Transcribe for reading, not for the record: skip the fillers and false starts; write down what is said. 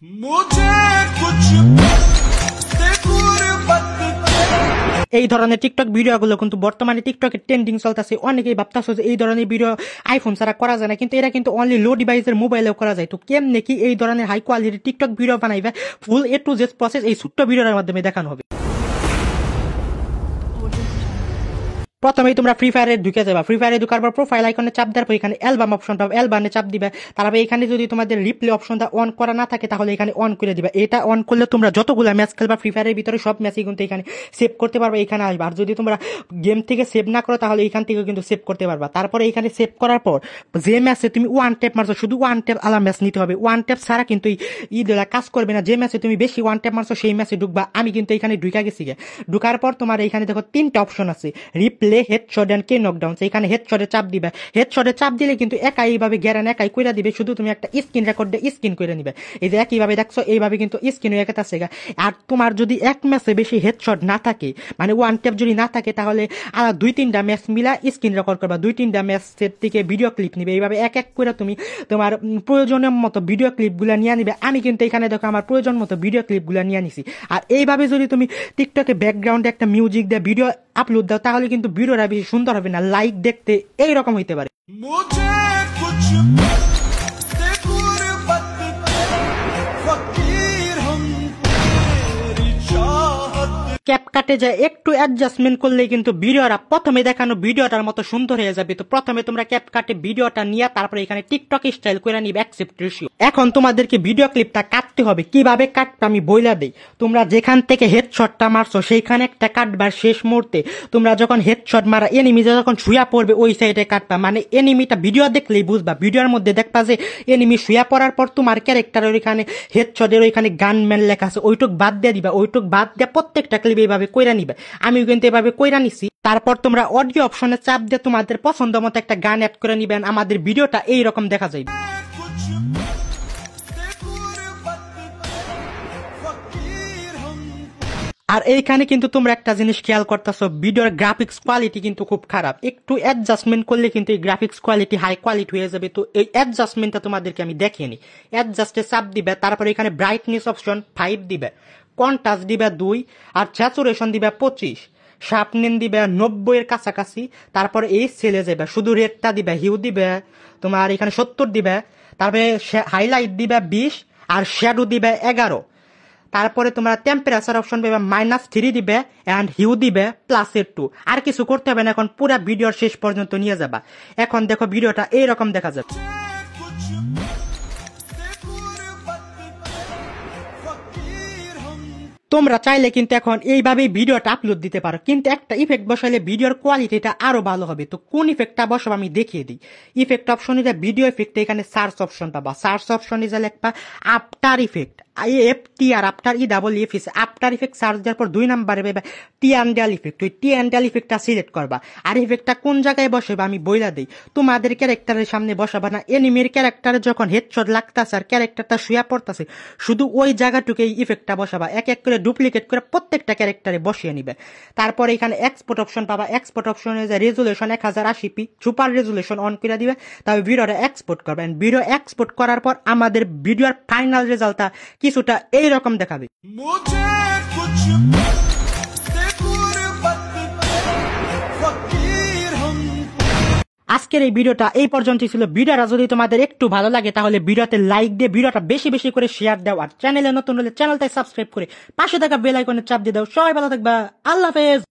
এই ধরনের টিকটক ভিডিওগুলো কিন্তু বর্তমানে টিকটকের ট্রেন্ডিং চলতেছে। অনেকেই ভাবতেছে যে এই ধরনের ভিডিও আইফোন ছাড়া করা যায় না, কিন্তু এটা কিন্তু অনলি লো ডিভাইসের মোবাইলেও করা যায়। তো কেমনে কি এই ধরনের high quality TikTok video বানাইবে, full A to Z process এই ছোট্ট ভিডিওর মাধ্যমে দেখানো হবে। প্রথমেই তোমরা ফ্রি ফায়ারে ঢুকে যাবা। ফ্রি ফায়ারে ঢুকার পর প্রোফাইল আইকনে চাপ দেওয়ার পর এখানে অ্যালবাম অপশন পাবে, অ্যালবামে চাপ দিবে। তারপরে এখানে যদি তোমাদের রিপ্লে অপশনটা অন করা না থাকে তাহলে এখানে অন করে দিবে। এটা অন করলে তোমরা যতগুলো ম্যাচ খেলবা ফ্রি ফায়ারের ভিতরে সব ম্যাচই কিন্তু এখানে সেভ করতে পারবে, এখানে আসবে। আর যদি তোমরা গেম থেকে সেভ না করো তাহলে এখান থেকে কিন্তু সেভ করতে পারবা। তারপরে এখানে সেভ করার পর যে ম্যাচে তুমি ওয়ান ট্যাপ মারছো, শুধু ওয়ান ট্যাপ আলা ম্যাচ নিতে হবে, ওয়ান ট্যাপ ছাড়া কিন্তু ইদলা কাজ করবে না। যে ম্যাচে তুমি বেশি ওয়ান ট্যাপ মারছো সেই ম্যাচে ঢুকবা। আমি কিন্তু এখানে ঢুকা গেছি। ঢুকার পর তোমার এখানে দেখো তিনটা অপশন আছে, রিপ্লে, হেডশট এন্ড কে নকডাউন। এখানে হেডশটে চাপ দিবে। হেডশটে চাপ দিলে কিন্তু একাই এইভাবে গ্যারান একাই কইরা দিবে, শুধু তুমি একটা স্ক্রিন রেকর্ড দিয়ে স্ক্রিন করে নিবে। এই যে একইভাবে দেখছো এইভাবে কিন্তু স্ক্রিন হয়ে গেছে। আর তোমার যদি এক ম্যাচে বেশি হেডশট না থাকে, মানে ওয়ান ট্যাপ যদি না থাকে, তাহলে দুই তিনটা ম্যাচ মিলা স্ক্রিন রেকর্ড করবা, দুই তিনটা ম্যাচের থেকে ভিডিও ক্লিপ নিবে। এইভাবে এক এক করে তুমি তোমার প্রয়োজনের মতো ভিডিও ক্লিপগুলো নিয়ে নিবে। আমি কিন্তু এখানে দেখো আমার প্রয়োজন মতো ভিডিও ক্লিপগুলো নিয়ে নিছি। আর এইভাবে যদি তুমি টিকটকে ব্যাকগ্রাউন্ডে একটা মিউজিক দিয়ে ভিডিও আপলোড দাও তাহলে কিন্তু ভিডিওটা বেশি সুন্দর হবে না, লাইক দেখতে এইরকম হইতে পারে। ক্যাপকাটে যায় একটু অ্যাডজাস্টমেন্ট করলেই কিন্তু ভিডিওটা প্রথমে দেখানো ভিডিওটার মতো সুন্দর হয়ে যাবে। তো প্রথমে তোমরা ক্যাপকাটে ভিডিওটা নিয়ে তারপরে এখানে টিকটক স্টাইল করে নিবে, অ্যাকসেপ্ট রেশিও। এখন তোমাদেরকে ভিডিও ক্লিপটা কাটতে হবে। কিভাবে কাটতে আমি বইলা দেই। তোমরা যেখান থেকে হেডশটটা মারছো সেইখানে একটা কাটবার, শেষ মুহূর্তে তোমরা যখন হেডশট মারা এনিমি যখন শুয়া পড়বে ওই সাইডে কাটবা। মানে এনিমিটা ভিডিও দেখলেই বুঝবা, ভিডিওর মধ্যে দেখবা যে এনিমি শুয়া পড়ার পর তোমার ক্যারেক্টারের ওইখানে হেডশটের ওইখানে গানম্যান লেখা আছে, ওইটুক বাদ দিয়ে দিবা। ওইটুক বাদ দিয়ে প্রত্যেকটা ক্লিপ এইভাবে কইরা নিবে। আমি কিন্তু এভাবে কইরা নিছি। তারপর তোমরা অডিও অপশনে চাপ দিয়ে তোমাদের পছন্দ মতো একটা গান অ্যাড করে নিবেন। আমাদের ভিডিওটা এইরকম দেখা যাবে। আর এইখানে কিন্তু তোমরা একটা জিনিস খেয়াল করতেছো, ভিডিওর গ্রাফিক্স কোয়ালিটি কিন্তু খুব খারাপ। একটু অ্যাডজাস্টমেন্ট করলে কিন্তু এই গ্রাফিক্স কোয়ালিটি হাই কোয়ালিটি হয়ে যাবে। তো এই অ্যাডজাস্টমেন্টটা তোমাদেরকে আমি দেখিয়ে নিই। অ্যাডজাস্টে চাপ দিবে, তারপরে এখানে ব্রাইটনেস অপশন 5 দিবে, কন্ট্রাস্ট দিবে 2, আর স্যাচুরেশন দিবে 25, শার্পনেস দিবে 90 এর কাছাকাছি। তারপরে এই সেলে যাবে, শুধু রেডটা দিবে, হিউ দিবে তোমার এখানে 70 দিবে, তারপরে হাইলাইট দিবে 20, আর শ্যাডো দিবে 11। তারপরে তোমরা টেম্পারেচার অপশন পাবে -3 দিবে, এন্ড হিউ দিবে +2। আর কিছু করতে হবে না, এখন পুরো ভিডিওর শেষ পর্যন্ত নিয়ে যাবা। এখন দেখো ভিডিওটা এইরকম দেখা যাবে। তোমরা চাইলে কিন্তু এখন এইভাবেই ভিডিওটা আপলোড দিতে পারো, কিন্তু একটা ইফেক্ট বসাইলে ভিডিওর কোয়ালিটিটা আরো ভালো হবে। তো কোন ইফেক্টটা বসাবো আমি দেখিয়ে দিই। ইফেক্ট অপশনে যা ভিডিও ইফেক্ট, এখানে সার্চ অপশন পাবা। সার্চ অপশনে যা লিখবা after effect, AFTR, after EFF, after effect search দেওয়ার পর 2 নম্বরে পাবে টিএনডাল ইফেক্ট। ওই টিএনডাল ইফেক্টটা সিলেক্ট করবা। আর ইফেক্টটা কোন জায়গায় বসাবা আমি বইলা দিই। তোমাদের ক্যারেক্টারের সামনে বসাবা না, এনিমির ক্যারেক্টারে যখন হেডশট লাগতাছে আর ক্যারেক্টারটা শুয়া পড়তাছে, শুধু ওই জায়গাটুকু এই ইফেক্টটা বসাবা। এক এক করে ডুপ্লিকেট করে প্রত্যেকটা ক্যারেক্টারে বসিয়ে নিবে। তারপরে এখানে এক্সপোর্ট অপশন পাবা। এক্সপোর্ট অপশনে যে resolution 1080p super resolution on করে দিবে, তবে ভিডিওটা এক্সপোর্ট করবেন। ভিডিও এক্সপোর্ট করার পর আমাদের ভিডিওর ফাইনাল রেজাল্টটা কিছুটা এইরকম দেখাবে। আজকের এই ভিডিওটা এই পর্যন্তই ছিল। ভিডিওটা যদি তোমাদের একটু ভালো লাগে তাহলে ভিডিওতে লাইক দিয়ে ভিডিওটা বেশি বেশি করে শেয়ার দাও। আর চ্যানেলে নতুন হলে চ্যানেলটাই সাবস্ক্রাইব করে পাশে থাকা বেল আইকনে চাপ দিয়ে দাও। সবাই ভালো থাকবা, আল্লাহ হাফেজ।